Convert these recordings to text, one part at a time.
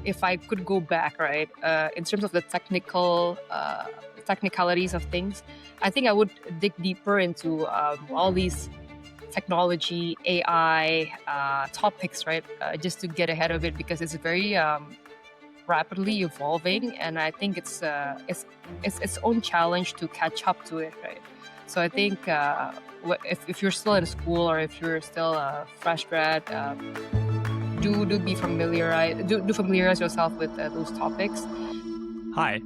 if I could go back, right, in terms of the technicalities of things, I think I would dig deeper into all these technology, AI topics, right, just to get ahead of it because it's very rapidly evolving, and I think it's its own challenge to catch up to it, right? So I think if you're still in school or if you're still a fresh grad, do be familiarized do familiarize yourself with those topics. Hi,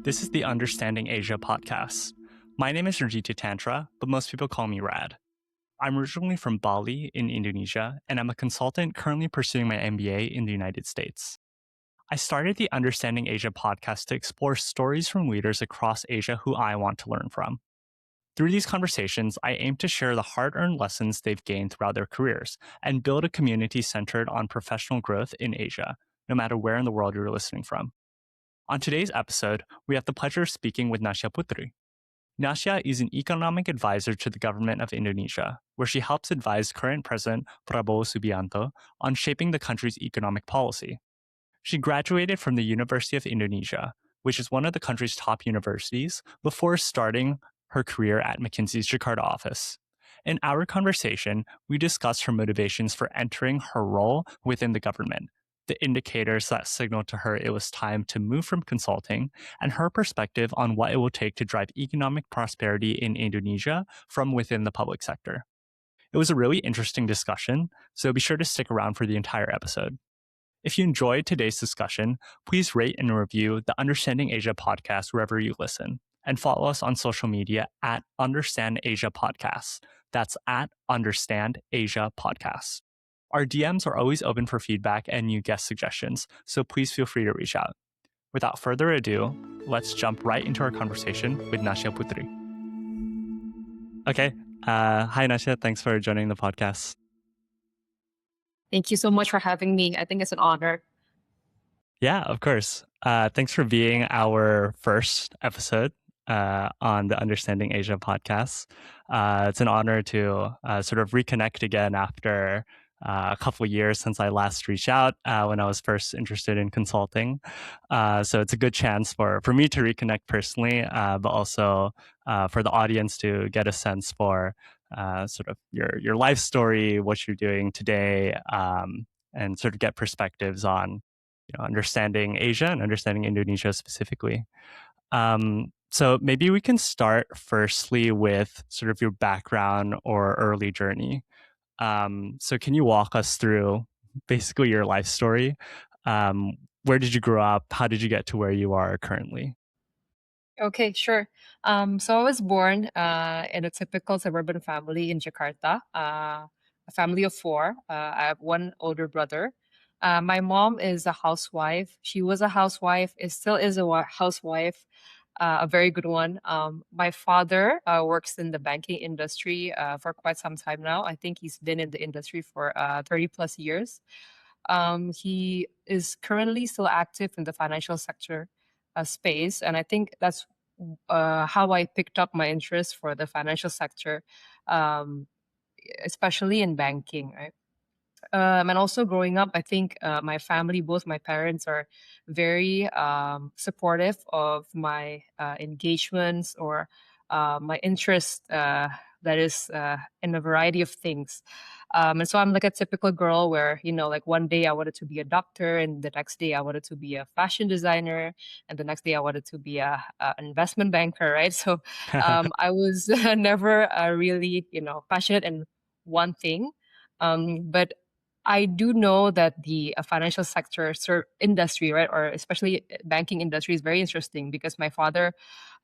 this is the Understanding Asia podcast. My name is Rajita Tantra, but most people call me Rad. I'm originally from Bali in Indonesia, and I'm a consultant currently pursuing my MBA in the United States. I started the Understanding Asia podcast to explore stories from leaders across Asia who I want to learn from. Through these conversations, I aim to share the hard-earned lessons they've gained throughout their careers and build a community centered on professional growth in Asia, no matter where in the world you're listening from. On today's episode, we have the pleasure of speaking with Nasya Putri. Nasya is an economic advisor to the Government of Indonesia, where she helps advise current President Prabowo Subianto on shaping the country's economic policy. She graduated from the University of Indonesia, which is one of the country's top universities, before starting her career at McKinsey's Jakarta office. In our conversation, we discussed her motivations for entering her role within the government, the indicators that signaled to her it was time to move from consulting, and her perspective on what it will take to drive economic prosperity in Indonesia from within the public sector. It was a really interesting discussion, so be sure to stick around for the entire episode. If you enjoyed today's discussion, please rate and review the Understanding Asia podcast wherever you listen, and follow us on social media at Understand Asia Podcasts. That's at Understand Asia Podcasts. Our DMs are always open for feedback and new guest suggestions, so please feel free to reach out. Without further ado, let's jump right into our conversation with Nasya Putri. Okay. Hi, Nasya. Thanks for joining the podcast. Thank you so much for having me. I think it's an honor. Yeah, of course. Thanks for being our first episode on the Understanding Asia podcast. It's an honor to sort of reconnect again after a couple of years since I last reached out when I was first interested in consulting. So it's a good chance for me to reconnect personally, but also for the audience to get a sense for sort of your life story, what you're doing today, and sort of get perspectives on understanding Asia and understanding Indonesia specifically. So maybe we can start firstly with sort of your background or early journey. So can you walk us through basically your life story? Where did you grow up? How did you get to where you are currently? Okay, sure. So I was born in a typical suburban family in Jakarta, a family of four. I have one older brother. My mom is a housewife. She was a housewife, still is a housewife, a very good one. My father works in the banking industry for quite some time now. I think he's been in the industry for 30 plus years. He is currently still active in the financial sector space, and I think that's how I picked up my interest for the financial sector, um, especially in banking, right? And also growing up, I think my family, both my parents, are very supportive of my engagements or my interest that is in a variety of things. And so I'm like a typical girl where, like one day I wanted to be a doctor, and the next day I wanted to be a fashion designer, and the next day I wanted to be an investment banker, right? So I was never really, passionate in one thing. But I do know that the financial sector industry, right, or especially banking industry, is very interesting because my father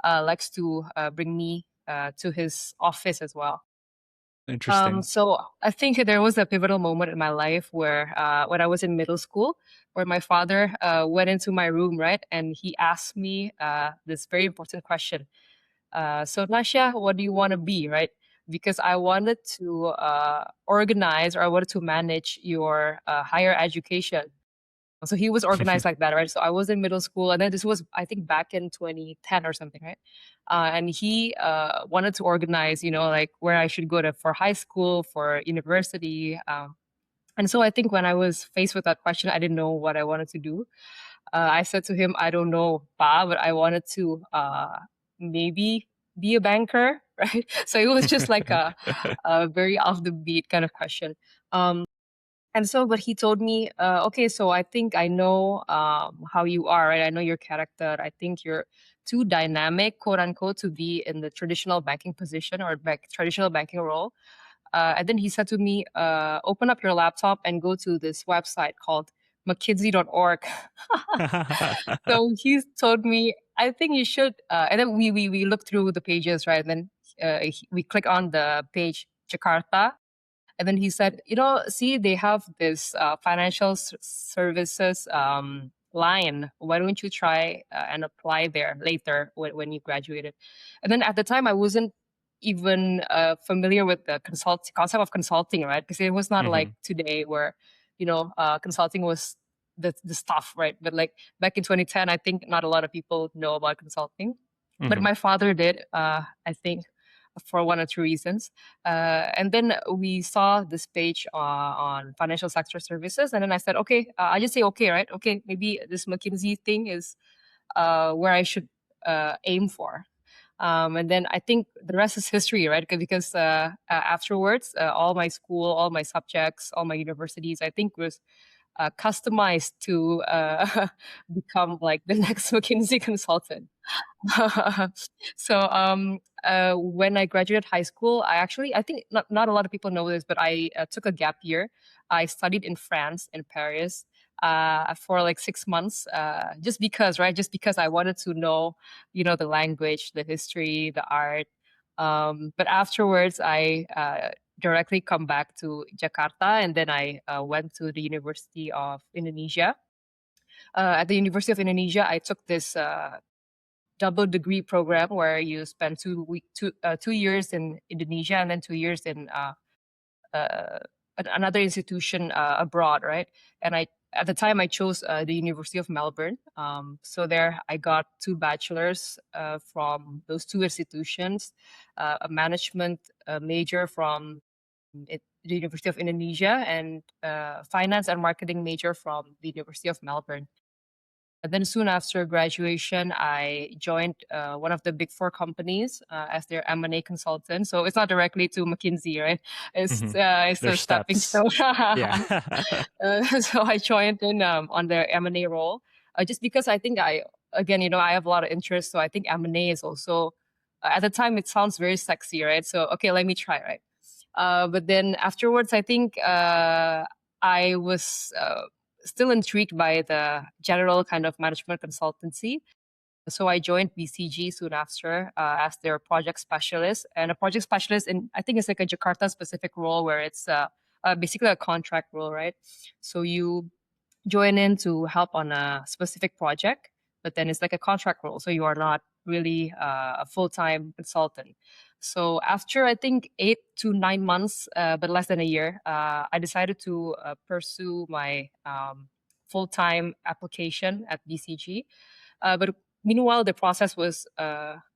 likes to bring me to his office as well. Interesting. So I think there was a pivotal moment in my life where, when I was in middle school, where my father went into my room, right, and he asked me this very important question. So Nasya, what do you want to be, right? Because I wanted to organize, or I wanted to manage your higher education. So he was organized like that, right? So I was in middle school, and then this was, I think, back in 2010 or something, right? And he wanted to organize, like where I should go to for high school, for university. And so I think when I was faced with that question, I didn't know what I wanted to do. I said to him, I don't know, Pa, but I wanted to maybe be a banker, right? So it was just like a very off the beat kind of question. Um, and so, but he told me, okay, so I think I know how you are, right? I know your character. I think you're too dynamic, quote unquote, to be in the traditional banking position or traditional banking role. And then he said to me, open up your laptop and go to this website called McKinsey.org. So he told me, I think you should. And then we looked through the pages, right? And then we click on the page Jakarta. And then he said, see, they have this financial services line. Why don't you try and apply there later when you graduated? And then at the time, I wasn't even familiar with the concept of consulting, right? Because it was not like Mhm. today where, consulting was the stuff, right? But like back in 2010, I think not a lot of people know about consulting. But Mhm. my father did, I think, for one or two reasons. And then we saw this page on financial sector services. And then I said, okay, I just say, okay, right? Okay, maybe this McKinsey thing is where I should aim for. And then I think the rest is history, right? Because afterwards, all my school, all my subjects, all my universities, I think was customized to become like the next McKinsey consultant. So when I graduated high school, I think not a lot of people know this, but I took a gap year. I studied in France, in Paris, for like 6 months, just because, right? Just because I wanted to know, the language, the history, the art. But afterwards, I directly come back to Jakarta, and then I went to the University of Indonesia. At the University of Indonesia, I took this double degree program where you spend 2 years in Indonesia and then 2 years in uh, another institution abroad, right? And I at the time I chose the University of Melbourne. So there I got two bachelors from those two institutions, a management major from the University of Indonesia, and finance and marketing major from the University of Melbourne. And then soon after graduation, I joined one of the big four companies as their M&A consultant. So it's not directly to McKinsey, right? Mhm. It's a There's stepping steps. stone. Yeah. So I joined in on their M&A role, just because I think again, I have a lot of interest. So I think M&A is also, at the time, it sounds very sexy, right? So, okay, let me try, right? But then afterwards, I think I was still intrigued by the general kind of management consultancy. So I joined BCG soon after as their project specialist. And a project specialist, in I think it's like a Jakarta specific role where it's basically a contract role, right? So you join in to help on a specific project, but then it's like a contract role. So you are not really a full time consultant. So after I think 8 to 9 months, but less than a year, I decided to pursue my full time application at BCG. But meanwhile, the process was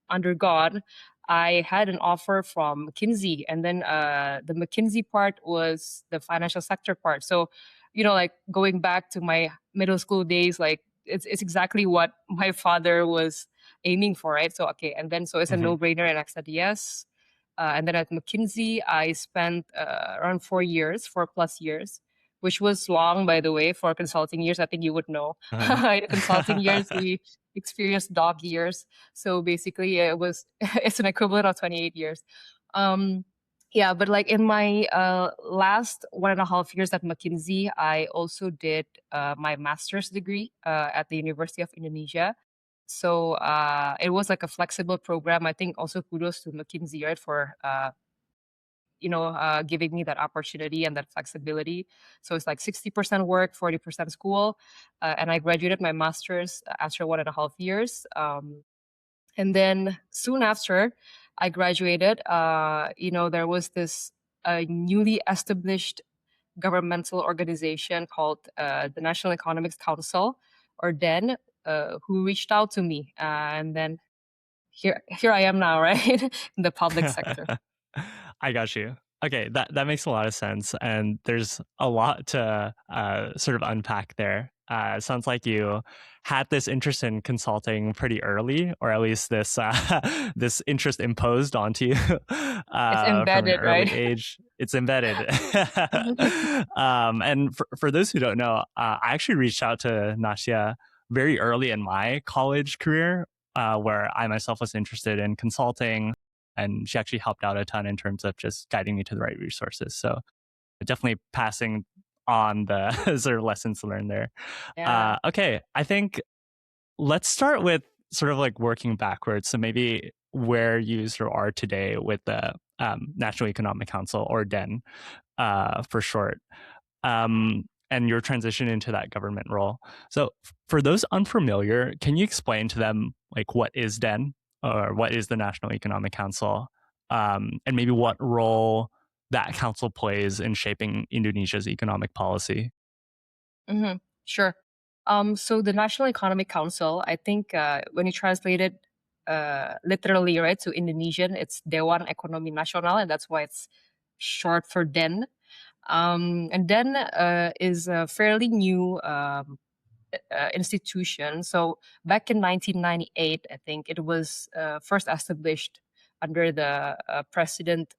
undergone. I had an offer from McKinsey, and then the McKinsey part was the financial sector part. So, like going back to my middle school days, like it's exactly what my father was aiming for, right? So okay, and then so it's a Mhm. no brainer, and I said yes. And then at McKinsey, I spent around 4 years, 4+ years, which was long, by the way, for consulting years. I think you would know. Uh-huh. In consulting years, we experienced dog years. So basically, it's an equivalent of 28 years. Um, yeah, but like in my last 1.5 years at McKinsey, I also did my master's degree at the University of Indonesia. So it was like a flexible program. I think also kudos to McKinsey, right, for giving me that opportunity and that flexibility. So it's like 60% work, 40% school, and I graduated my master's after 1.5 years. And then soon after I graduated, there was this newly established governmental organization called the National Economics Council, or DEN, who reached out to me, and then here I am now, right, in the public sector. I got you. Okay, that makes a lot of sense, and there's a lot to sort of unpack there. Sounds like you had this interest in consulting pretty early, or at least this this interest imposed onto you It's from an embedded, early right? age. It's embedded. And for those who don't know, I actually reached out to Nasya very early in my college career, where I myself was interested in consulting, and she actually helped out a ton in terms of just guiding me to the right resources. So definitely passing on the sort of lessons learned there. Yeah. Okay, I think let's start with sort of like working backwards. So maybe where you sort of are today with the National Economic Council, or DEN for short, and your transition into that government role. So for those unfamiliar, can you explain to them like what is DEN, or what is the National Economic Council, and maybe what role that council plays in shaping Indonesia's economic policy? hmm Sure. So the National Economic Council, I think when you translate it literally, right, to Indonesian, it's Dewan Ekonomi Nasional, and that's why it's short for DEN. And DEN is a fairly new institution. So back in 1998, I think it was first established under the President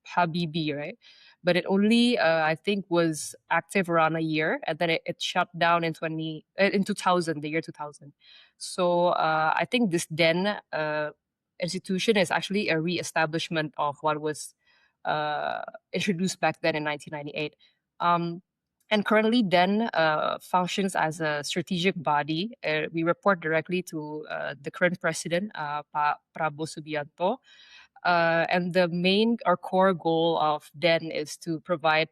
Habibie, right? But it only, I think, was active around a year, and then it shut down in 2000, the year 2000. So I think this then institution is actually a re-establishment of what was uh, introduced back then in 1998. Um, and currently, DEN functions as a strategic body. We report directly to the current president, Pak Prabowo Subianto. And the main or core goal of DEN is to provide,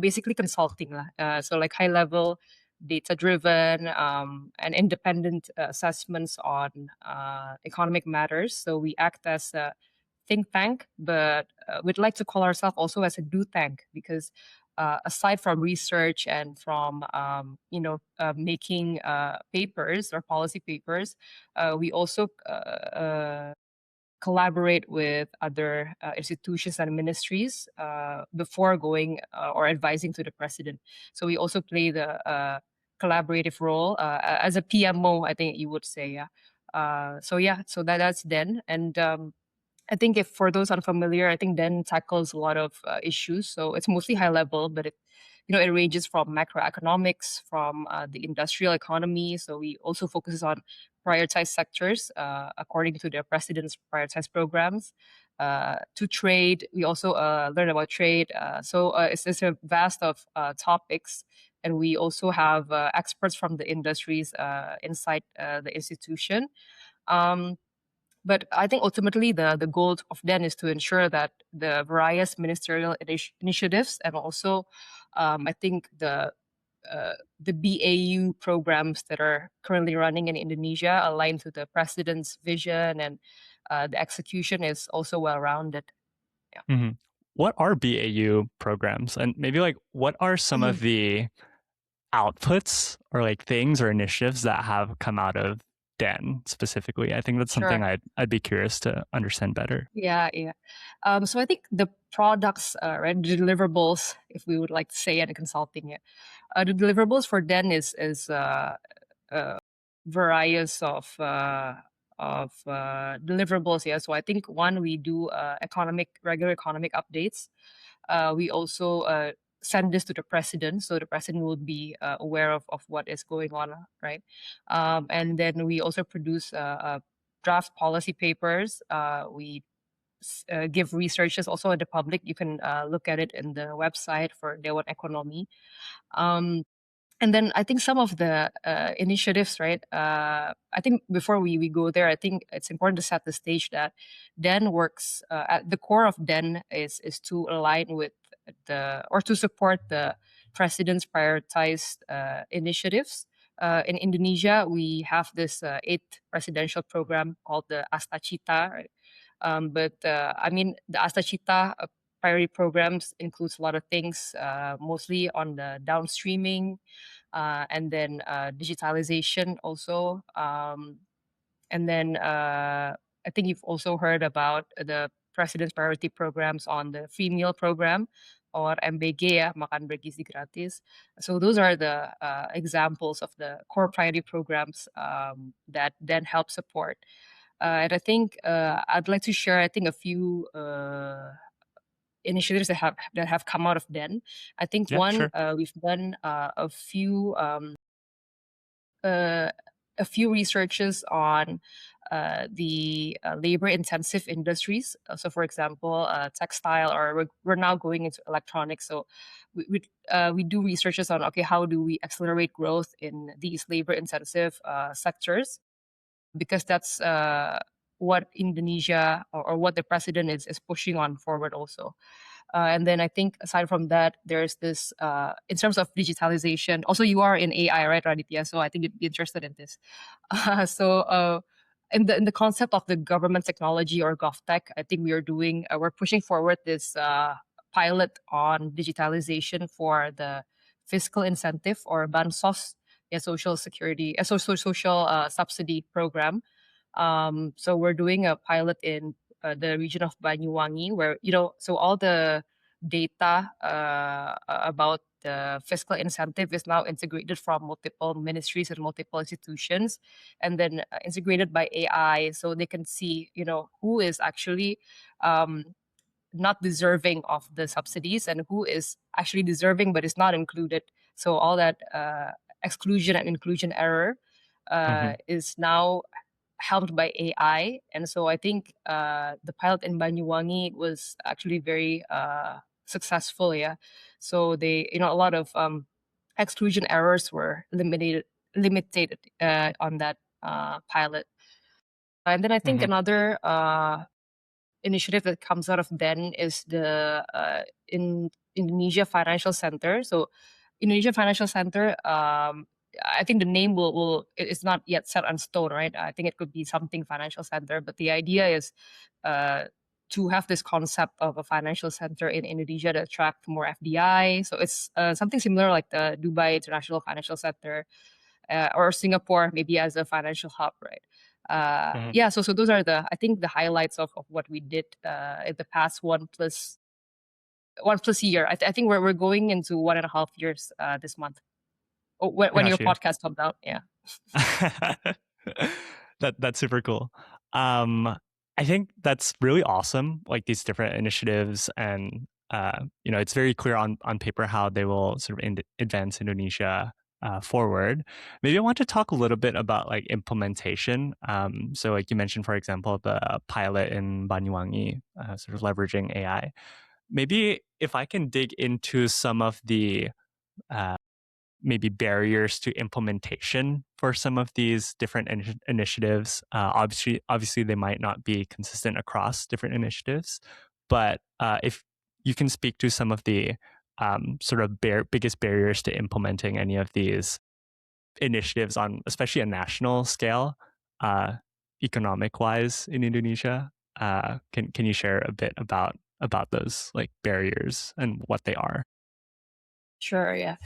basically consulting. Lah. So like high level, data driven, and independent assessments on economic matters. So we act as a think tank, but we'd like to call ourselves also as a do tank, because aside from research and from making papers or policy papers, we also collaborate with other institutions and ministries before going or advising to the president. So we also play the collaborative role as a PMO, I think you would say. Yeah. So that's then. And I think if for those unfamiliar, I think then tackles a lot of issues. So it's mostly high level, but it ranges from macroeconomics, from the industrial economy. So we also focuses on prioritized sectors according to the president's prioritized programs. To trade, we also learn about trade. So it's a vast of topics, and we also have experts from the industries inside the institution. Um, but I think ultimately the goal of DEN is to ensure that the various ministerial initiatives, and also I think the BAU programs that are currently running in Indonesia align to the president's vision, and the execution is also well rounded. Mm-hmm. What are BAU programs, and maybe like what are some Yeah. of the outputs or like things or initiatives that have come out of DEN specifically? I think that's something Sure. I'd be curious to understand better. Yeah, yeah. So I think the products, right, the deliverables, if we would like to say, in consulting, yeah, the deliverables for DEN is uh, various of deliverables. Yeah, so I think one, we do regular economic updates. We also send this to the president, so the president will be aware of what is going on, right? And then we also produce draft policy papers. We give researches also in the public. You can look at it in the website for Dewan Ekonomi. Um, and then I think some of the initiatives, right? I think before we go there, I think it's important to set the stage that DEN works at the core of DEN is to align with to support the president's prioritized initiatives. In Indonesia, we have this eighth presidential program called the Asta Cita, right? But I mean, the Asta Cita priority programs includes a lot of things, mostly on the downstreaming, and then digitalization also. And then I think you've also heard about the president's priority programs on the free meal program or MBG, ya, makan bergizi gratis. So those are the examples of the core priority programs that then help support. And I think I'd like to share, I think, a few initiatives that have come out of then. I think Yeah, one, sure. we've done uh, a few researches on the labor-intensive industries. So, for example, textile, or we're now going into electronics. So, we do researches on, okay, how do we accelerate growth in these labor-intensive sectors, because that's what Indonesia, or what the president is pushing on forward also. And then I think aside from that, there's this in terms of digitalization. Also, you are in AI, right, Raditya? So I think you'd be interested in this. In the concept of the government technology, or GovTech, I think we're pushing forward this pilot on digitalization for the fiscal incentive, or bansos, a social security, a social subsidy program. So we're doing a pilot in the region of Banyuwangi, where, so all the data about the fiscal incentive is now integrated from multiple ministries and multiple institutions, and then integrated by AI, so they can see, who is actually um, not deserving of the subsidies, and who is actually deserving but is not included. So all that exclusion and inclusion error Hmm. is now helped by AI. And so I think the pilot in Banyuwangi was actually very successful. Yeah. So they, a lot of exclusion errors were limited on that pilot. And then I think Hmm. another initiative that comes out of then is the in Indonesia Financial Center. So Indonesia Financial Center, I think the name it's not yet set on stone, right? I think it could be something financial center, but the idea is uh, to have this concept of a financial center in Indonesia to attract more FDI. So it's something similar like the Dubai International Financial Center, or Singapore maybe as a financial hub, right? Hmm. Yeah, so those are I think the highlights of what we did in the past 1+ year. I think we're going into 1.5 years this month. Oh, I when your got you. podcast comes out, yeah. That's super cool. Um, I think that's really awesome. Like these different initiatives, and it's very clear on paper how they will sort of advance Indonesia forward. Maybe I want to talk a little bit about like implementation. So, like you mentioned, for example, the pilot in Banyuwangi, sort of leveraging AI. Maybe if I can dig into some of the uh, maybe barriers to implementation for some of these different initiatives. Obviously, they might not be consistent across different initiatives, but if you can speak to some of the sort of biggest barriers to implementing any of these initiatives on, especially a national scale, uh, economic wise in Indonesia, can you share a bit about those like barriers and what they are? Sure, yeah.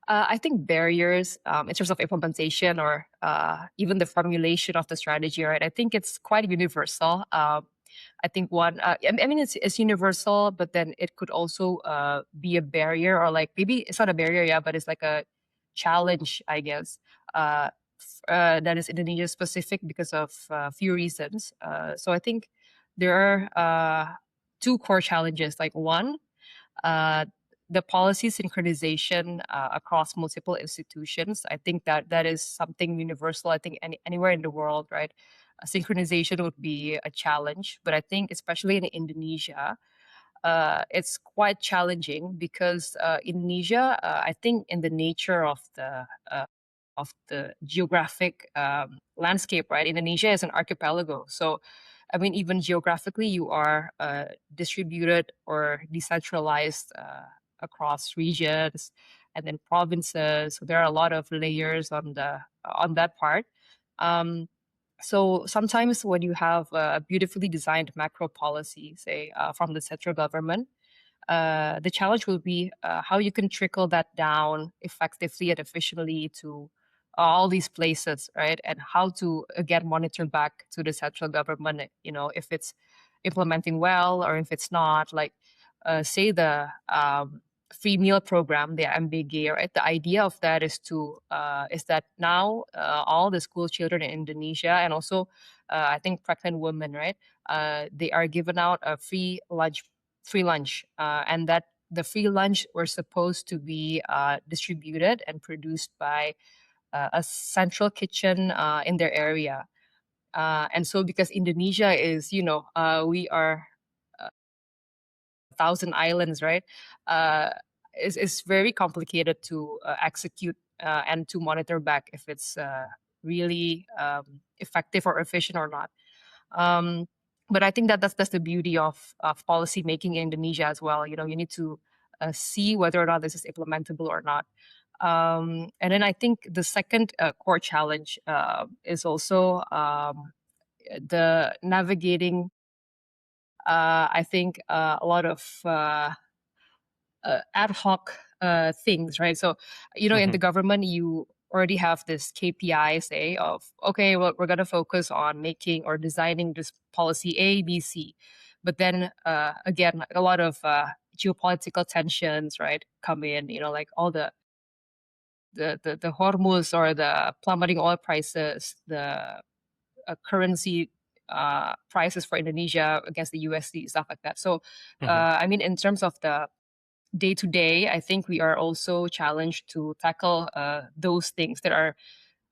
I think barriers in terms of implementation, or even the formulation of the strategy, right? I think it's quite universal. I think one, I mean, it's universal, but then it could also be a barrier, or like maybe it's not a barrier, yeah, but it's like a challenge, I guess, that is Indonesia specific because of a few reasons. So I think there are two core challenges. Like one, uh, the policy synchronization across multiple institutions. I think that is something universal. I think anywhere in the world, right? Synchronization would be a challenge, but I think especially in Indonesia, it's quite challenging because Indonesia, I think, in the nature of the geographic landscape, right? Indonesia is an archipelago, so I mean, even geographically, you are distributed or decentralized across regions and then provinces. So there are a lot of layers on that part. Um, so sometimes when you have a beautifully designed macro policy, say from the central government, the challenge will be how you can trickle that down effectively and efficiently to all these places, right? And how to again monitor back to the central government, if it's implementing well, or if it's not, like say the free meal program, the MBG, right? The idea of that is that now all the school children in Indonesia, and also I think pregnant women, right? They are given out a free lunch, and that the free lunch were supposed to be distributed and produced by a central kitchen in their area. And so, because Indonesia is, we are thousand islands, right? Uh, is very complicated to execute and to monitor back if it's really effective or efficient or not. Um, but I think that that's the beauty of policy making in Indonesia as well. You need to see whether or not this is implementable or not. And then I think the second core challenge is also the navigating. I think a lot of ad hoc things, right? So, in the Hmm. government, you already have this KPI, say, of, okay, well, we're going to focus on making or designing this policy A, B, C. But then again, a lot of geopolitical tensions, right, come in, like all the Hormuz or the plummeting oil prices, the currency prices for Indonesia against the USD, stuff like that. So, Hmm. I mean, in terms of the day to day, I think we are also challenged to tackle those things that are,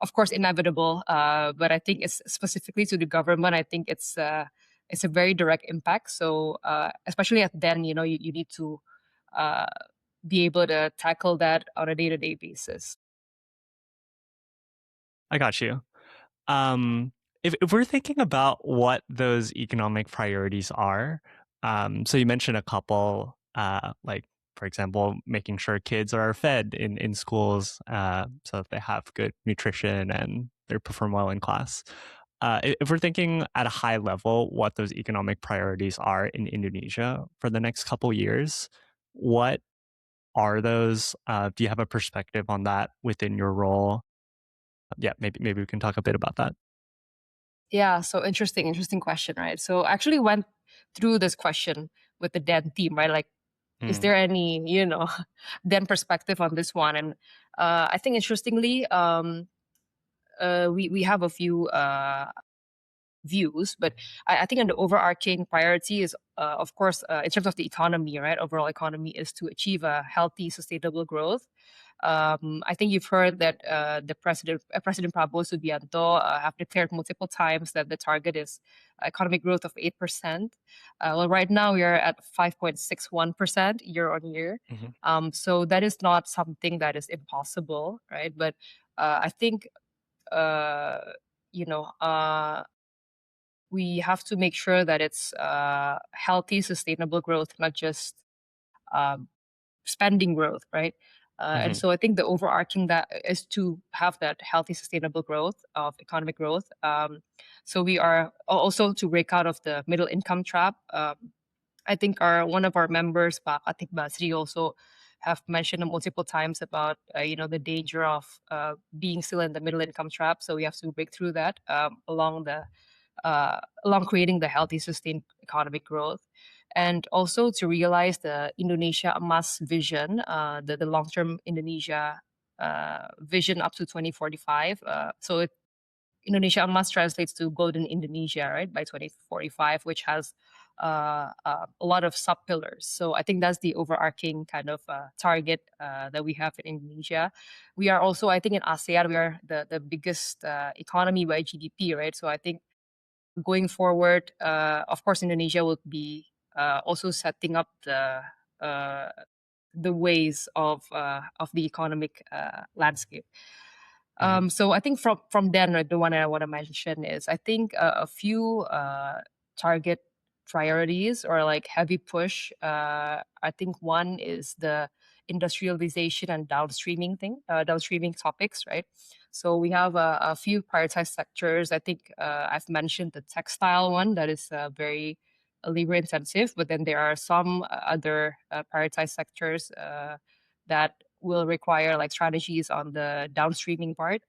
of course, inevitable. But I think it's specifically to the government. I think it's a very direct impact. So especially at then, you need to uh, be able to tackle that on a day to day basis. I got you. Um, if we're thinking about what those economic priorities are, so you mentioned a couple, like for example, making sure kids are fed in schools, so that they have good nutrition and they perform well in class. If we're thinking at a high level, what those economic priorities are in Indonesia for the next couple years, what are those? Do you have a perspective on that within your role? Yeah, maybe we can talk a bit about that. Yeah, so interesting question, right? So I actually went through this question with the Den team, right? Like, is Mm. there any, Den perspective on this one? And I think interestingly, we have a few views, but I think an overarching priority is, of course, in terms of the economy, right? Overall economy is to achieve a healthy, sustainable growth. I think you've heard that the President Prabowo Subianto have declared multiple times that the target is economic growth of 8%. Well, right now we are at 5.61% year on year. Mhm. So that is not something that is impossible, right? But I think uh, you know we have to make sure that it's healthy, sustainable growth, not just um, spending growth, right? And Mhm. so I think the overarching that is to have that healthy, sustainable growth of economic growth. So we are also to break out of the middle income trap. I think our one of our members, Pak Atik Basri, also have mentioned multiple times about the danger of being still in the middle income trap. So we have to break through that along creating the healthy, sustained economic growth. And also to realize the Indonesia Emas vision, the long term Indonesia vision up to 2045. Indonesia Emas translates to Golden Indonesia, right, by 2045, which has a lot of sub pillars. So I think that's the overarching kind of target that we have in Indonesia. We are also, I think, in ASEAN, we are the biggest economy by GDP, right? So I think going forward, of course, Indonesia will be also setting up uh, the ways of the economic landscape. Mhm. So I think from then, the one I want to mention is I think a few target priorities or like heavy push. I think one is the industrialization and downstreaming topics, right? So we have a few prioritized sectors. I think I've mentioned the textile one that is very labor intensive, but then there are some other prioritized sectors that will require like strategies on the downstreaming part.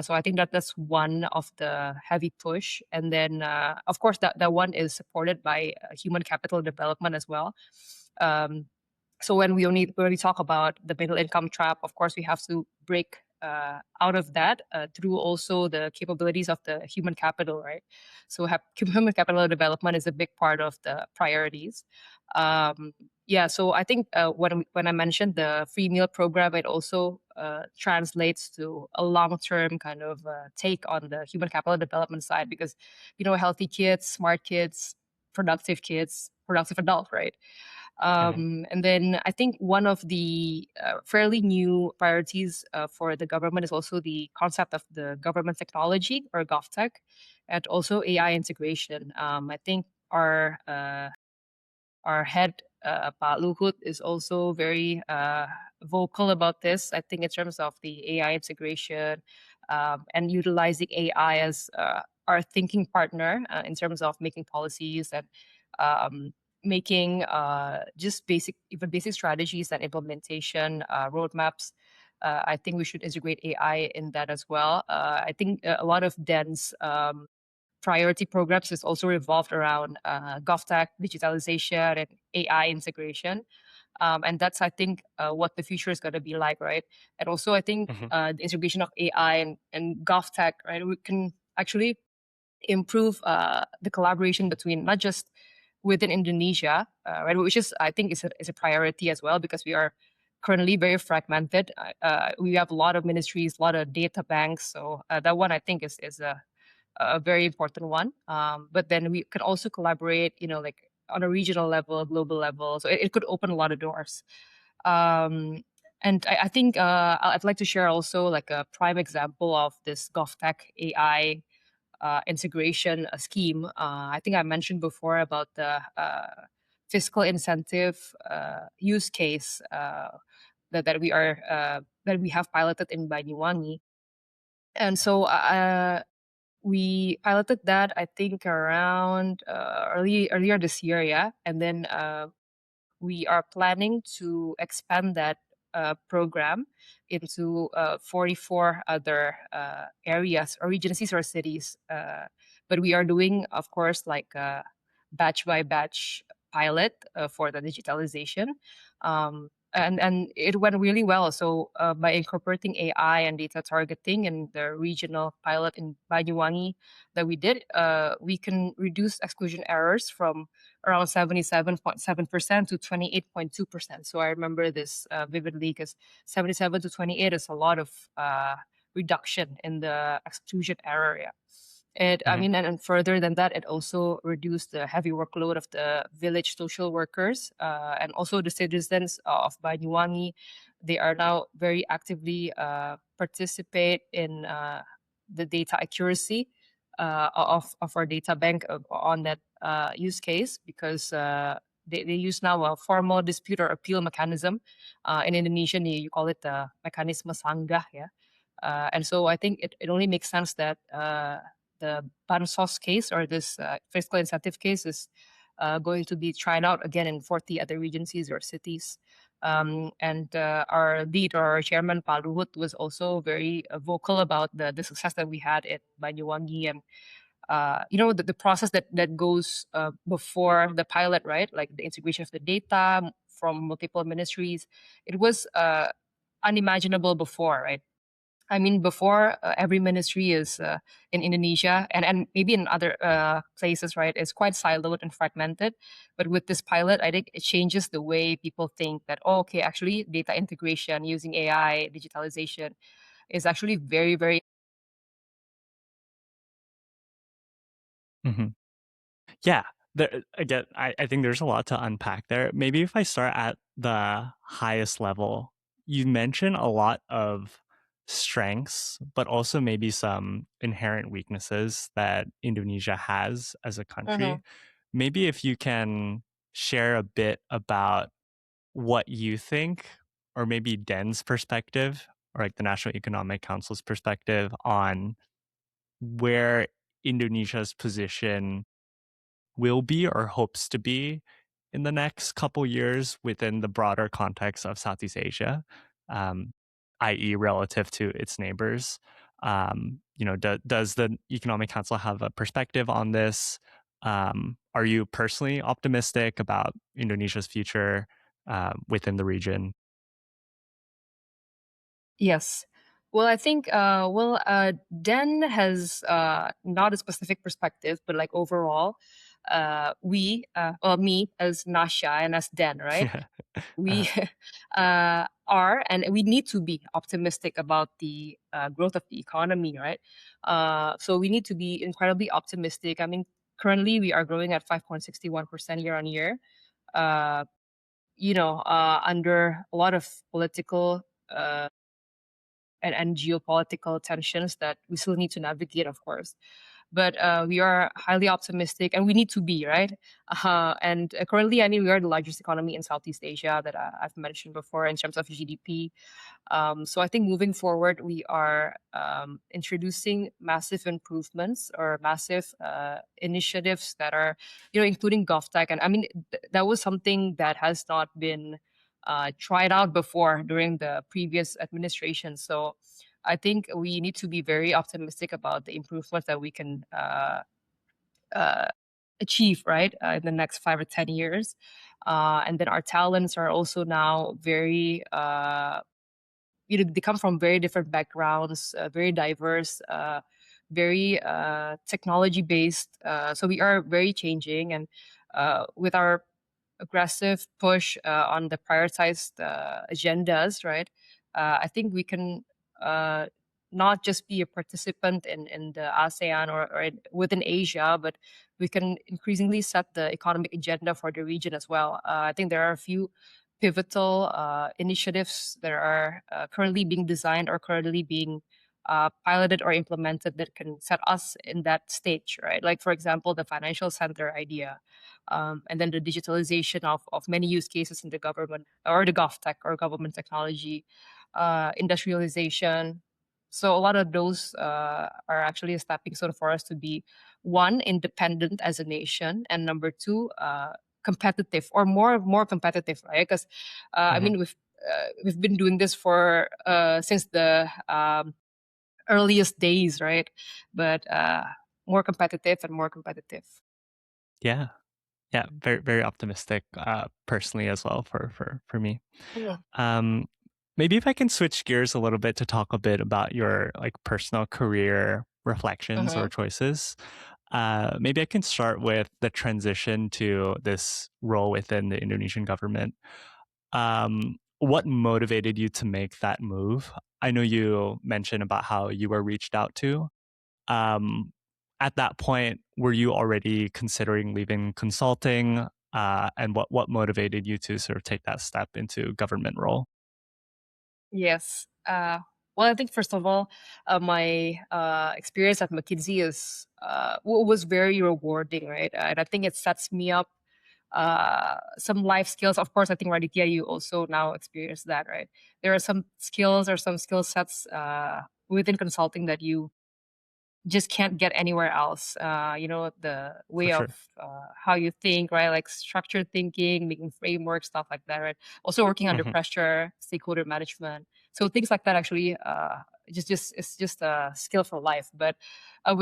So I think that that's one of the heavy push. And then, of course, that one is supported by human capital development as well. Um, so when we talk about the middle income trap, of course, we have to break out of that through also the capabilities of the human capital, right? So human capital development is a big part of the priorities. Um, yeah, so I think when I mentioned the free meal program, it also translates to a long-term kind of take on the human capital development side because, healthy kids, smart kids, productive adult, right? Mhm. And then I think one of the fairly new priorities for the government is also the concept of the government technology or GovTech, and also AI integration. I think our head, Pak Luhut, is also very vocal about this. I think in terms of the AI integration and utilizing AI as our thinking partner in terms of making policies and um, making just even basic strategies and implementation roadmaps. I think we should integrate AI in that as well. I think a lot of dense priority programs is also revolved around GovTech, digitalization, and AI integration. And that's, I think, what the future is going to be like, right? And also, I think Mhm. the integration of AI and GovTech, right? We can actually improve the collaboration between not just within Indonesia, right? Which is, I think, is a priority as well because we are currently very fragmented. We have a lot of ministries, a lot of data banks. So that one, I think, is a very important one. But then we can also collaborate, like on a regional level, global level. So it could open a lot of doors. Um, and I think I'd like to share also like a prime example of this GovTech AI integration scheme. I think I mentioned before about the fiscal incentive use case that we have piloted in Banyuwangi. And so we piloted that I think around earlier this year, yeah, and then we are planning to expand that program into 44 other areas or regencies or cities. But we are doing, of course, like a batch by batch pilot for the digitalization. And it went really well. So by incorporating AI and data targeting in the regional pilot in Banyuwangi that we did, we can reduce exclusion errors from around 77.7% to 28.2%. So I remember this vividly because 77 to 28 is a lot of reduction in the exclusion error. Yeah. I Mhm. mean, and further than that, it also reduced the heavy workload of the village social workers and also the citizens of Banyuwangi. They are now very actively participate in the data accuracy of our data bank on that use case because they use now a formal dispute or appeal mechanism. In Indonesian, you call it the mekanisme sanggah, yeah. And so I think it only makes sense that the Bansos case or this fiscal incentive case is going to be tried out again in 40 other regencies or cities. And our lead or our chairman, Pak Luhut, was also very vocal about the success that we had at Banyuwangi and the process that goes before the pilot, right? Like the integration of the data from multiple ministries. It was unimaginable before, right? I mean, before every ministry is in Indonesia and maybe in other places, right? It's quite siloed and fragmented. But with this pilot, I think it changes the way people think that, oh, okay, actually, data integration using AI, digitalization is actually very, very. Mhm. Yeah. Again, I think there's a lot to unpack there. Maybe if I start at the highest level, you mentioned a lot of strengths, but also maybe some inherent weaknesses that Indonesia has as a Uh-huh. country. Maybe if you can share a bit about what you think, or maybe DEN's perspective, or like the National Economic Council's perspective on where Indonesia's position will be or hopes to be in the next couple years within the broader context of Southeast Asia, um, i.e., relative to its neighbors. Does the Economic Council have a perspective on this? Are you personally optimistic about Indonesia's future within the region? Yes. Well, I think, Den has not a specific perspective, but like overall, me as Nasha and as Den, right? Yeah. We are and we need to be optimistic about the growth of the economy, right? So we need to be incredibly optimistic. I mean, currently we are growing at 5.61% year on year. Uh, Under a lot of political and geopolitical tensions that we still need to navigate, of course. But we are highly optimistic, and we need to be, right. And currently, I mean, we are the largest economy in Southeast Asia that I've mentioned before in terms of GDP. So I think moving forward, we are introducing massive improvements or massive initiatives that are, including GovTech. And I mean, that was something that has not been tried out before during the previous administration. So I think we need to be very optimistic about the improvements that we can uh, achieve, right, in the next 5 or 10 years. And then our talents are also now very they come from very different backgrounds, very diverse, very technology based. So we are very changing, and with our aggressive push on the prioritized agendas, right? I think we can uh, not just be a participant in the ASEAN within Asia, but we can increasingly set the economic agenda for the region as well. I think there are a few pivotal initiatives that are currently being designed or currently being piloted or implemented that can set us in that stage, right? Like, for example, the financial center idea, and then the digitalization of many use cases in the government or the GovTech or government technology, industrialization. So a lot of those are actually a stepping stone for us to be one, independent as a nation, and number two, competitive or more competitive, right? Because I Mhm. mean, we've been doing this for since the earliest days, right? But more competitive and more competitive. Yeah. Yeah. Very, very optimistic, personally as well for me. Mm. Um, Maybe if I can switch gears a little bit to talk a bit about your like personal career reflections or Mhm. choices. Maybe I can start with the transition to this role within the Indonesian government. What motivated you to make that move? I know you mentioned about how you were reached out to. Um, at that point, were you already considering leaving consulting? And what motivated you to sort of take that step into government role? Yes. Well, I think first of all, my experience at McKinsey was very rewarding, right? And I think it sets me up some life skills. Of course, I think Raditya, you also now experience that, right? There are some skills or some skill sets within consulting that you just can't get anywhere else. The For way of sure. how you think, right? Like structured thinking, making frameworks, stuff like that, right? Also working under Hmm. pressure, stakeholder management. So things like that actually it's just a skill for life. But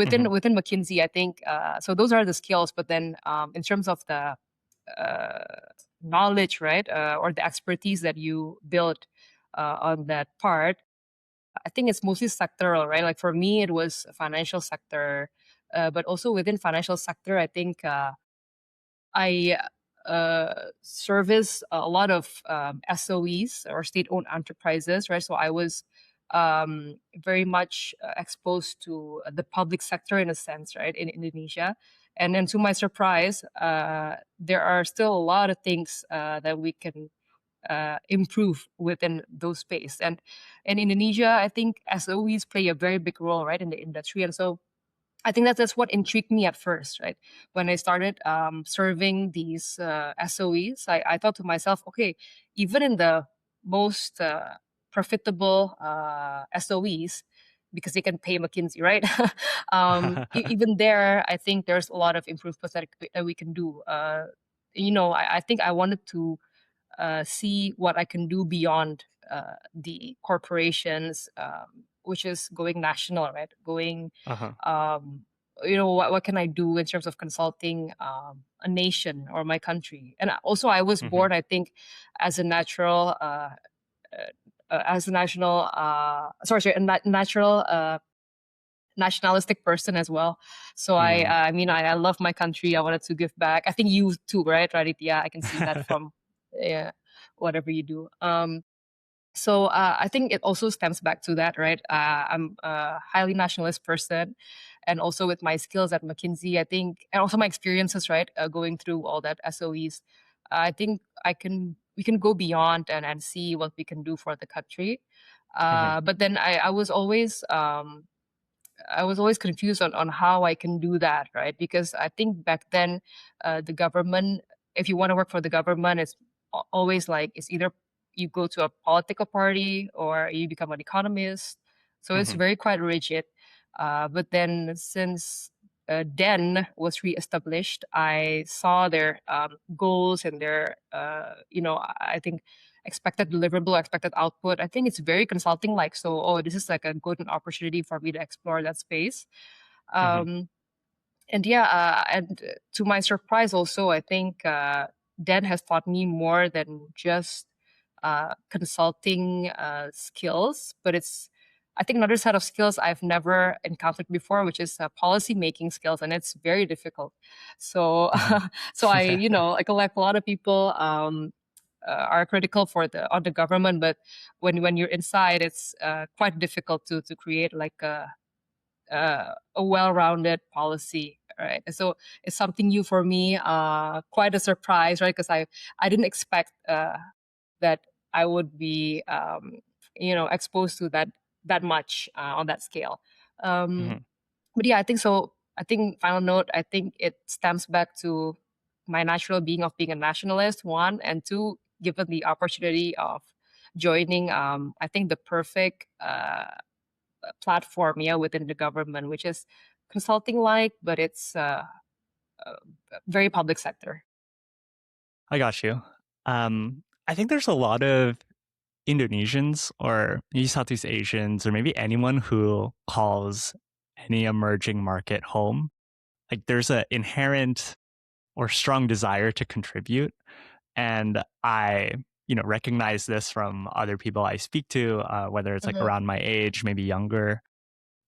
Hmm. within McKinsey, I think so those are the skills. But then in terms of the uh, knowledge, right, or the expertise that you build on that part, I think it's mostly sectoral, right? Like for me, it was financial sector, but also within financial sector, I think I service a lot of SOEs or state-owned enterprises, right? So I was very much exposed to the public sector in a sense, right, in Indonesia. And then to my surprise, there are still a lot of things that we can improve within those space. And in Indonesia, I think SOEs play a very big role, right, in the industry. And so I think that's what intrigued me at first, right? When I started serving these SOEs, I thought to myself, okay, even in the most profitable SOEs, because they can pay McKinsey, right? Even there, I think there's a lot of improvements that we can do. I think I wanted to see what I can do beyond the corporations. which is going national, right? Going, Uh-huh. um, what can I do in terms of consulting a nation or my country? And also, I was Mhm. born, I think, as a natural, as a national, sorry, a natural nationalistic person as well. So Mhm. I mean, I love my country. I wanted to give back. I think you too, right, Raditya? I can see that from yeah, whatever you do. So I think it also stems back to that, right? I'm a highly nationalist person, and also with my skills at McKinsey, I think, and also my experiences, right, going through all that SOEs, I think we can go beyond and see what we can do for the country. Mhm. But then I was always confused on how I can do that, right? Because I think back then, the government, if you want to work for the government, it's always like it's either you go to a political party or you become an economist. So it's Mhm. very quite rigid. But then since DEN was reestablished, I saw their goals and their, I think expected deliverable, expected output. I think it's very consulting like. So, oh, this is like a golden opportunity for me to explore that space. Mhm. Um, and yeah, to my surprise, also, I think Dan has taught me more than just consulting skills, but it's I think another set of skills I've never encountered before, which is policy making skills, and it's very difficult. So, Mhm. so I, like a lot of people, are critical for the on the government, but when you're inside, it's quite difficult to create like a well-rounded policy, right? And so it's something new for me, quite a surprise, right? Because I didn't expect that I would be exposed to that much on that scale. Um, Mhm. but yeah, I think so. I think final note. I think it stems back to my natural being of being a nationalist. One and two, given the opportunity of joining, I think the perfect platform, yeah, within the government, which is consulting like, but it's uh, very public sector. I got you. I think there's a lot of Indonesians or maybe Southeast Asians or maybe anyone who calls any emerging market home. Like there's an inherent or strong desire to contribute. And I, recognize this from other people I speak to, whether it's like Mhm. around my age, maybe younger.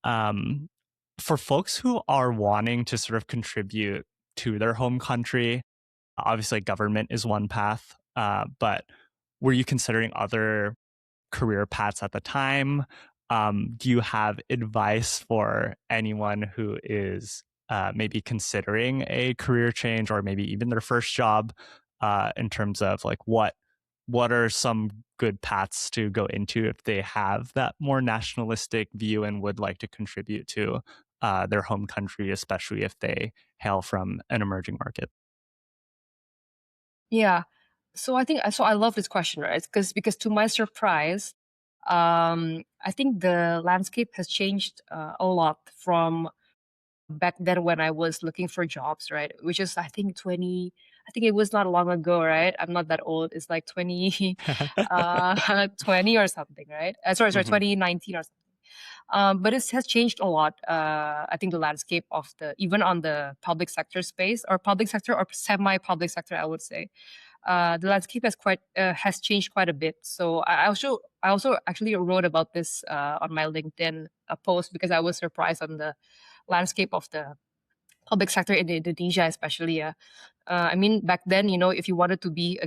Um, for folks who are wanting to sort of contribute to their home country, obviously government is one path, but were you considering other career paths at the time? Do you have advice for anyone who is maybe considering a career change or maybe even their first job in terms of like what are some good paths to go into if they have that more nationalistic view and would like to contribute to their home country, especially if they hail from an emerging market? Yeah. So I love this question, right? Because to my surprise, I think the landscape has changed a lot from back then when I was looking for jobs, right? Which is I think it was not long ago, right? I'm not that old. It's like 20 or something, right? Sorry, Hmm. 2019 or something. But it has changed a lot. I think the landscape of the even on the public sector space or public sector or semi-public sector, I would say, the landscape has changed quite a bit. So I also actually wrote about this on my LinkedIn post because I was surprised on the landscape of the public sector in Indonesia, especially. I mean, back then, if you wanted to be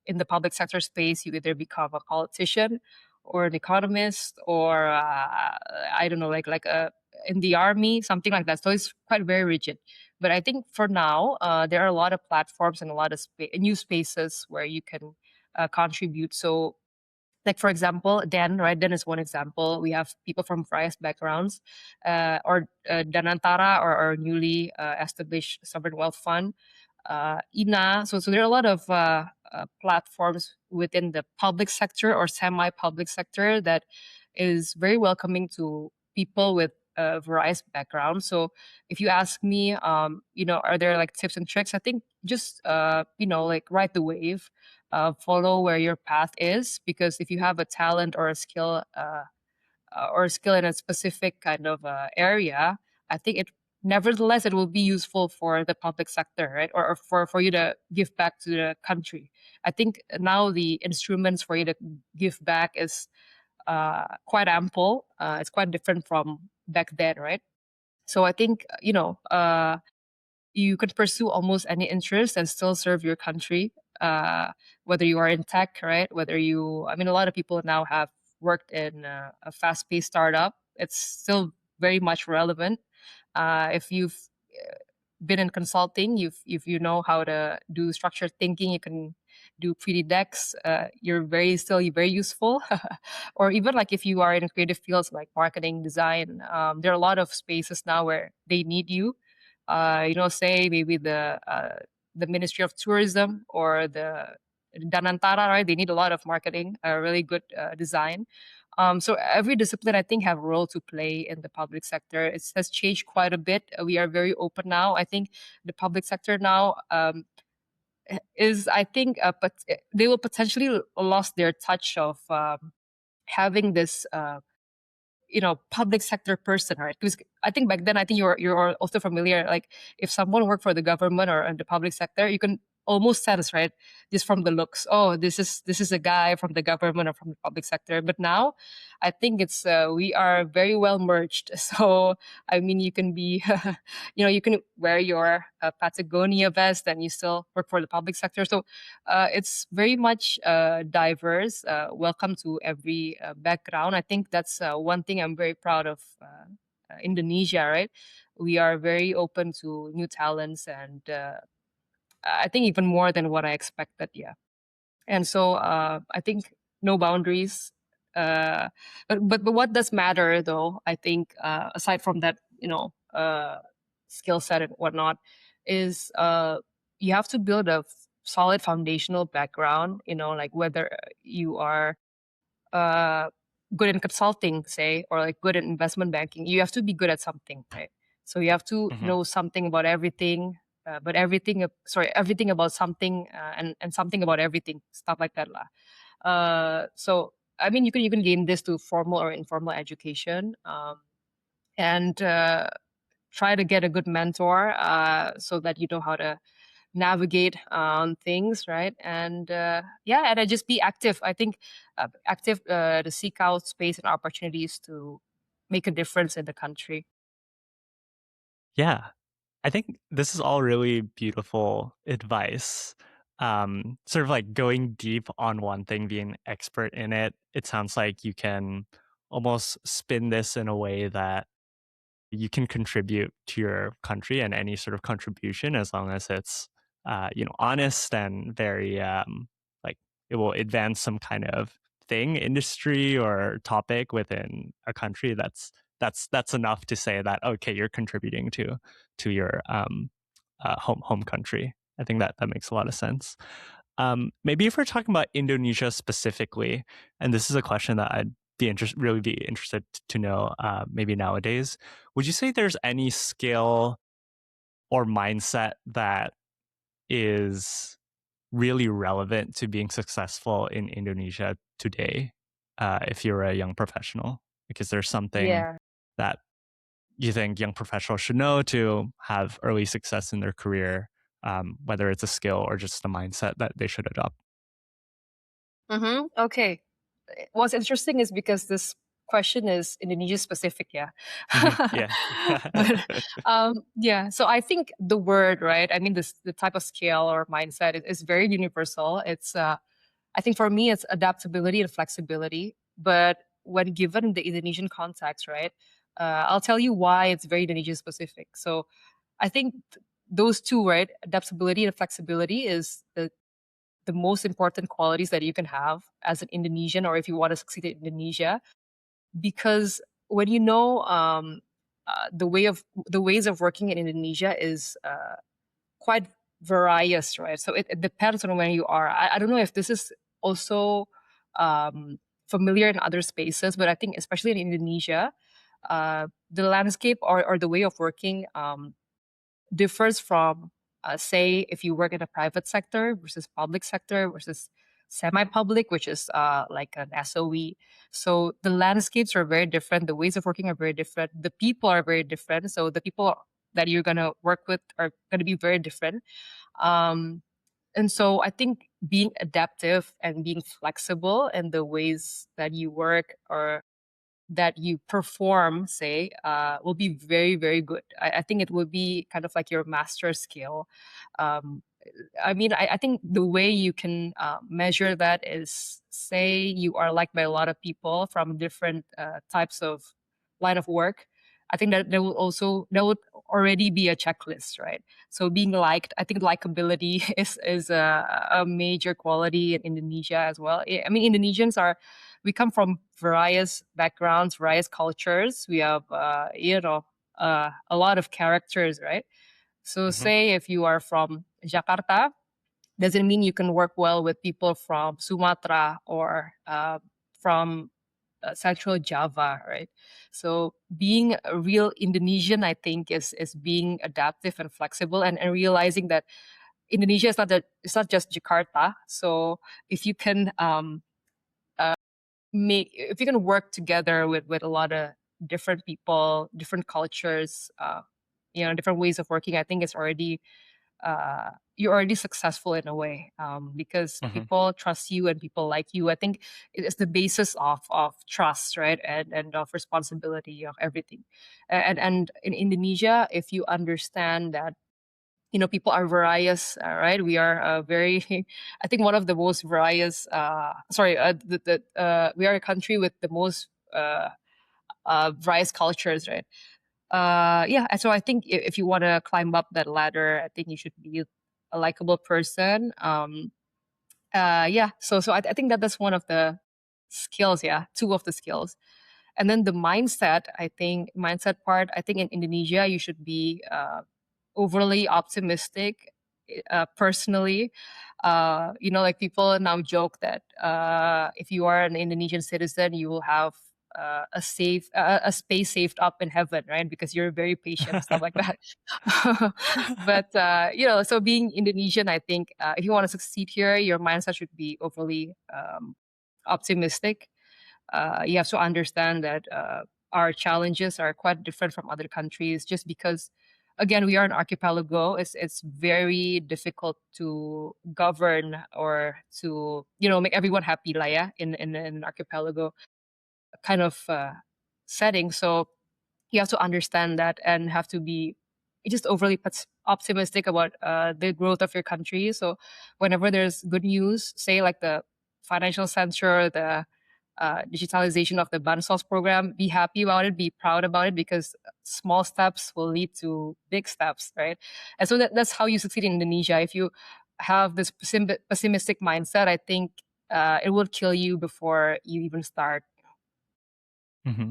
in the public sector space, you either become a politician or an economist or I don't know, in the army, something like that. So it's quite very rigid. But I think for now, there are a lot of platforms and a lot of new spaces where you can contribute. So like for example, Dan, right? Dan is one example. We have people from various backgrounds, or Danantara, or newly established sovereign wealth fund, INA. So there are a lot of platforms within the public sector or semi-public sector that is very welcoming to people with various backgrounds. So if you ask me, are there like tips and tricks? I think just like ride the wave, follow where your path is, because if you have a talent or a skill, or skill in a specific kind of area, I think it nevertheless it will be useful for the public sector, right? Or for you to give back to the country. I think now the instruments for you to give back is quite ample. It's quite different from back then, right? So I think you could pursue almost any interest and still serve your country, whether you are in tech, right? I mean, a lot of people now have worked in a fast paced startup. It's still very much relevant. If you've been in consulting, if you know how to do structured thinking, you can do pretty decks. You're very useful. Or even like if you are in creative fields like marketing, design, there are a lot of spaces now where they need you. Say maybe the Ministry of Tourism or the Danantara, right? They need a lot of marketing, really good design. So every discipline, I think, have a role to play in the public sector. It has changed quite a bit. We are very open now. I think the public sector now is, I think, but they will potentially lost their touch of having this public sector person, right? Because I think back then, I think you're also familiar. Like if someone worked for the government or in the public sector, you can almost sense, right, just from the looks. Oh, this is a guy from the government or from the public sector. But now, I think it's we are very well merged. So I mean, you can be, you can wear your Patagonia vest and you still work for the public sector. So it's very much diverse. Welcome to every background. I think that's one thing I'm very proud of Indonesia, right? We are very open to new talents and I think even more than what I expected. Yeah. And so I think no boundaries. Uh, but what does matter though? I think aside from that, skill set and whatnot, is you have to build a solid foundational background. Like whether you are uh, good in consulting, say, or like good in investment banking, you have to be good at something, right? So you have to Hmm. know something about everything, but everything about something, and something about everything, stuff like that, lah. So I mean, you can gain this through formal or informal education, and try to get a good mentor, so that you know how to navigate things, right? And yeah, and I just be active. I think active to seek out space and opportunities to make a difference in the country. Yeah, I think this is all really beautiful advice. Sort of like going deep on one thing, being an expert in it. It sounds like you can almost spin this in a way that you can contribute to your country, and any sort of contribution, as long as it's honest and very like it will advance some kind of thing, industry or topic within a country. That's enough to say that okay, you're contributing to your home country. I think that makes a lot of sense. Maybe if we're talking about Indonesia specifically, and this is a question that I'd really be interested to know, maybe nowadays, would you say there's any skill or mindset that is really relevant to being successful in Indonesia today, if you're a young professional? Like, is there something Yeah. that you think young professionals should know to have early success in their career, whether it's a skill or just a mindset that they should adopt? Okay. What's interesting is because this question is Indonesia specific, yeah. Yeah. But yeah, so I think the word, right? I mean, the type of scale or mindset is very universal. It's I think for me, it's adaptability and flexibility. But when given the Indonesian context, right, I'll tell you why it's very Indonesian specific. So I think those two, right, adaptability and flexibility is the most important qualities that you can have as an Indonesian, or if you want to succeed in Indonesia, because when you know the ways of working in Indonesia is quite various, right? So it depends on where you are. I don't know if this is also um, familiar in other spaces, but I think especially in Indonesia, the landscape or the way of working differs from, say, if you work in a private sector versus public sector versus semi-public, which is like an SOE. So the landscapes are very different. The ways of working are very different. The people are very different. So the people that you're gonna work with are gonna be very different. Um, and so I think being adaptive and being flexible in the ways that you work or that you perform, say, will be very, very good. I think it will be kind of like your master skill. Um, I mean, I think the way you can measure that is, say, you are liked by a lot of people from different types of line of work. I think that there would already be a checklist, right? So being liked, I think likability is a major quality in Indonesia as well. I mean, Indonesians are, we come from various backgrounds, various cultures. We have a lot of characters, right? So Hmm. say if you are from Jakarta, doesn't mean you can work well with people from Sumatra or from Central Java, right? So being a real Indonesian, I think, is being adaptive and flexible, and realizing that Indonesia is it's not just Jakarta. So if you can if you can work together with a lot of different people, different cultures, different ways of working, I think it's already you're already successful in a way, because Hmm. people trust you and people like you. I think it is the basis of trust, right, and of responsibility of everything. And in Indonesia, if you understand that people are various, right? We are very I think one of the most various sorry we are a country with the most various cultures, right? Yeah, and so I think if you want to climb up that ladder, I think you should be a likable person. Yeah, so I think that that's one of the skills, yeah, two of the skills. And then the mindset part, I think in Indonesia you should be overly optimistic. Personally, like people now joke that if you are an Indonesian citizen, you will have a space saved up in heaven, right? Because you're very patient, stuff like that. But so being Indonesian, I think if you want to succeed here, your mindset should be overly optimistic. You have to understand that our challenges are quite different from other countries, just because again we are an archipelago. It's very difficult to govern or to make everyone happy, like, yeah, in an archipelago kind of setting. So you have to understand that and have to be just overly optimistic about the growth of your country. So whenever there's good news, say like the financial censure, the digitalization of the Bansos program, be happy about it, be proud about it, because small steps will lead to big steps, right? And so that's how you succeed in Indonesia. If you have this pessimistic mindset, I think it will kill you before you even start. Hmm.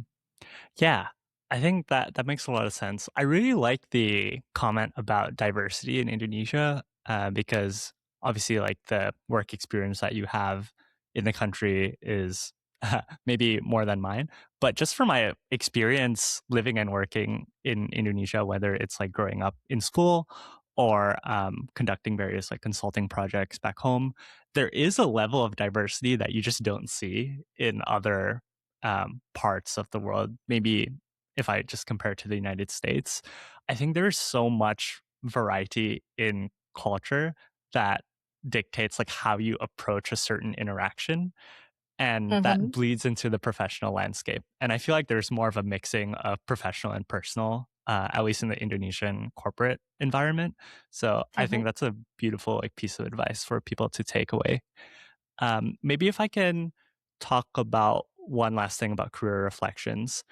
Yeah, I think that makes a lot of sense. I really like the comment about diversity in Indonesia, because obviously, like the work experience that you have in the country is maybe more than mine. But just from my experience living and working in Indonesia, whether it's like growing up in school or conducting various like consulting projects back home, there is a level of diversity that you just don't see in other parts of the world. Maybe if I just compare it to the United States, I think there's so much variety in culture that dictates like how you approach a certain interaction, and that Mm-hmm. bleeds into the professional landscape. And I feel like there's more of a mixing of professional and personal, at least in the Indonesian corporate environment. So I Mm-hmm. think that's a beautiful like piece of advice for people to take away. Maybe if I can talk about one last thing about career reflections.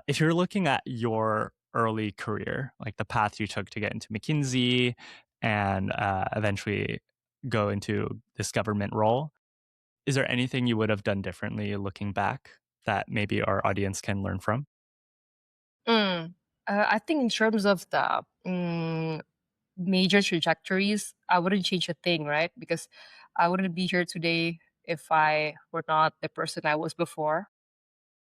If you're looking at your early career, like the path you took to get into McKinsey and eventually go into this government role, is there anything you would have done differently looking back that maybe our audience can learn from? Mm. I think in terms of the major trajectories, I wouldn't change a thing, right? Because I wouldn't be here today if I were not the person I was before.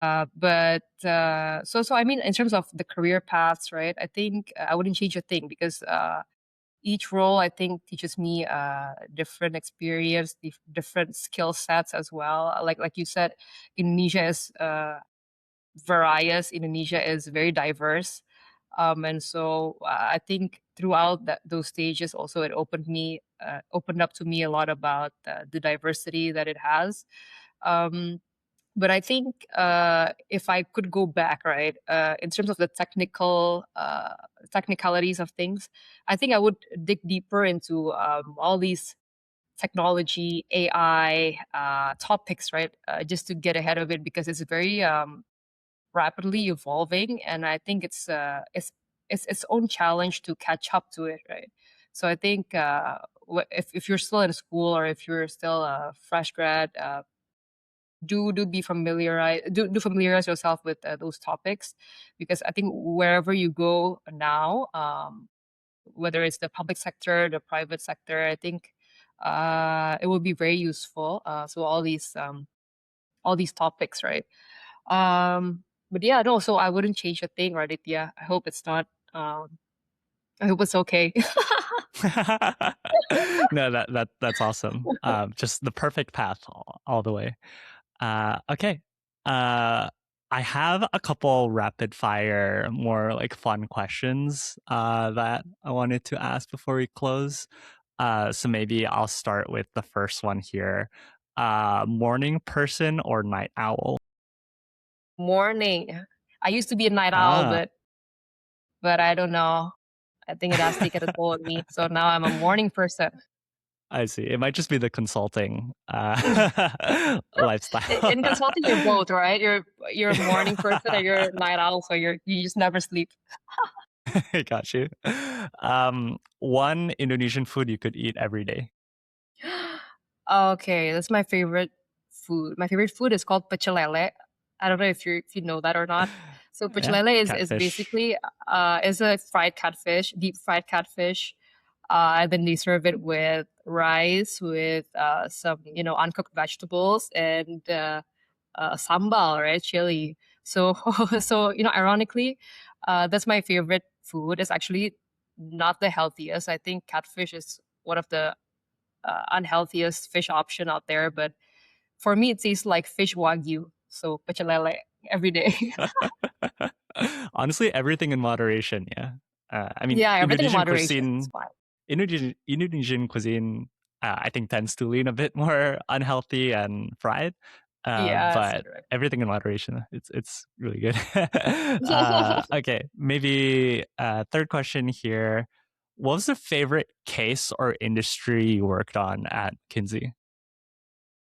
But so I mean, in terms of the career paths, right? I think I wouldn't change a thing because each role I think teaches me different experience, different skill sets as well. Like you said, Indonesia is various. Indonesia is very diverse. And so I think throughout those stages, also it opened up to me a lot about the diversity that it has. Um, but I think if I could go back, right, in terms of the technicalities of things, I think I would dig deeper into all these technology, AI topics, right, just to get ahead of it because it's very rapidly evolving, and I think it's its own challenge to catch up to it, right? So I think if you're still in school or if you're still a fresh grad, do be familiarize do familiarize yourself with those topics, because I think wherever you go now, whether it's the public sector, the private sector, I think it will be very useful. So all these topics, right? But yeah, no, so I wouldn't change a thing, right? Yeah, I hope it's not. I hope it's okay. No, that's awesome. Just the perfect path all the way. Okay. Uh, I have a couple rapid fire, more like fun questions that I wanted to ask before we close. So maybe I'll start with the first one here. Morning person or night owl? Morning. I used to be a night owl, Ah, but I don't know. I think it has taken a toll on me. So now I'm a morning person. I see. It might just be the consulting lifestyle. In consulting, you're both, right? You're a morning person or you're a night owl, so you just never sleep. Got you. One Indonesian food you could eat every day. Okay, that's my favorite food. My favorite food is called pecel lele. I don't know if you know that or not. So pecel Yeah, lele is catfish. basically is a fried catfish, deep fried catfish. And then they serve it with rice, with some uncooked vegetables, and sambal, right, chili. So so ironically, that's my favorite food. It's actually not the healthiest. I think catfish is one of the unhealthiest fish option out there. But for me, it tastes like fish wagyu. So pecel every day. Honestly, everything in moderation. Yeah. I mean, Yeah, everything in moderation. It's fine. Indonesian cuisine, I think tends to lean a bit more unhealthy and fried. Yes, But correct. everything in moderation, it's really good. Okay, maybe third question here. What was the favorite case or industry you worked on at Kinsey?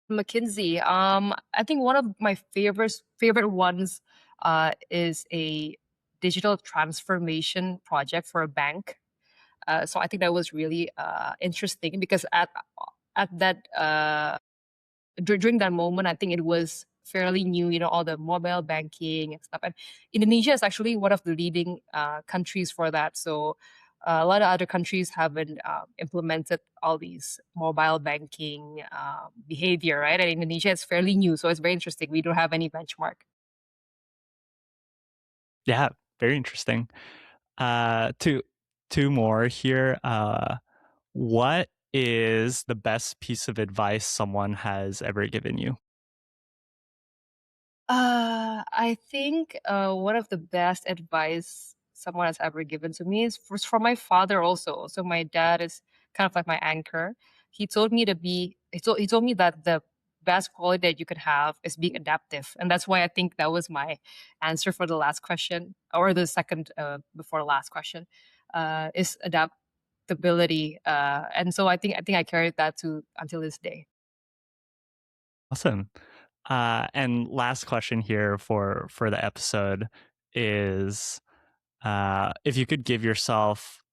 McKinsey. I think one of my favorite ones is a digital transformation project for a bank. So I think that was really interesting because at that during that moment, I think it was fairly new, all the mobile banking and stuff. And Indonesia is actually one of the leading countries for that. So a lot of other countries haven't implemented all these mobile banking behavior, right? And Indonesia is fairly new, so it's very interesting. We don't have any benchmark. Yeah, very interesting. Two more here. What is the best piece of advice someone has ever given you? I think one of the best advice someone has ever given to me is from my father also. So my dad is kind of like my anchor. He told me that the best quality that you could have is being adaptive, and that's why I think that was my answer for the last question, or the second before last question, is adaptability. And so I think I carried that to until this day. Awesome. And last question here for the episode is if you could give yourself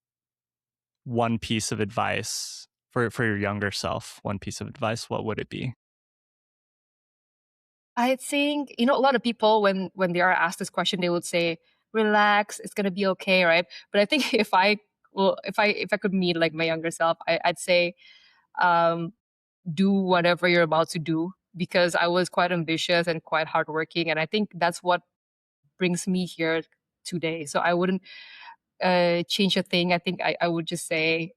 one piece of advice for your younger self, one piece of advice, what would it be? I think, a lot of people when they are asked this question, they would say, "Relax, it's gonna be okay," right? But I think if I could meet like my younger self, I'd say, um, do whatever you're about to do, because I was quite ambitious and quite hardworking, and I think that's what brings me here today. So I wouldn't change a thing, I think I would just say,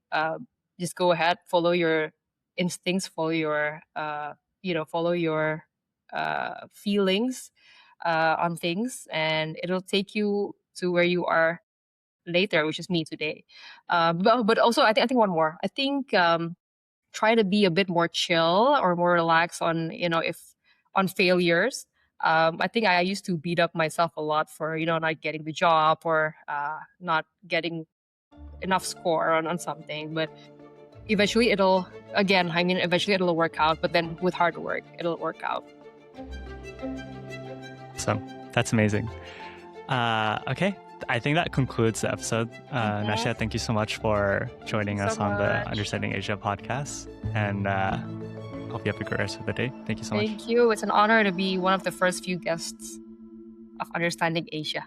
just go ahead, follow your instincts, follow your, follow your feelings on things, and it'll take you to where you are later, which is me today. But also, I think one more. I think try to be a bit more chill or more relaxed on, if on failures. I think I used to beat up myself a lot for, not getting the job or not getting enough score on something. But eventually eventually it'll work out. But then with hard work, it'll work out. So that's amazing. Okay. I think that concludes the episode. Nasya, thank you so much for joining us on the Understanding Asia podcast. And hope you have a great rest of the day. Thank you so much. Thank you. It's an honor to be one of the first few guests of Understanding Asia.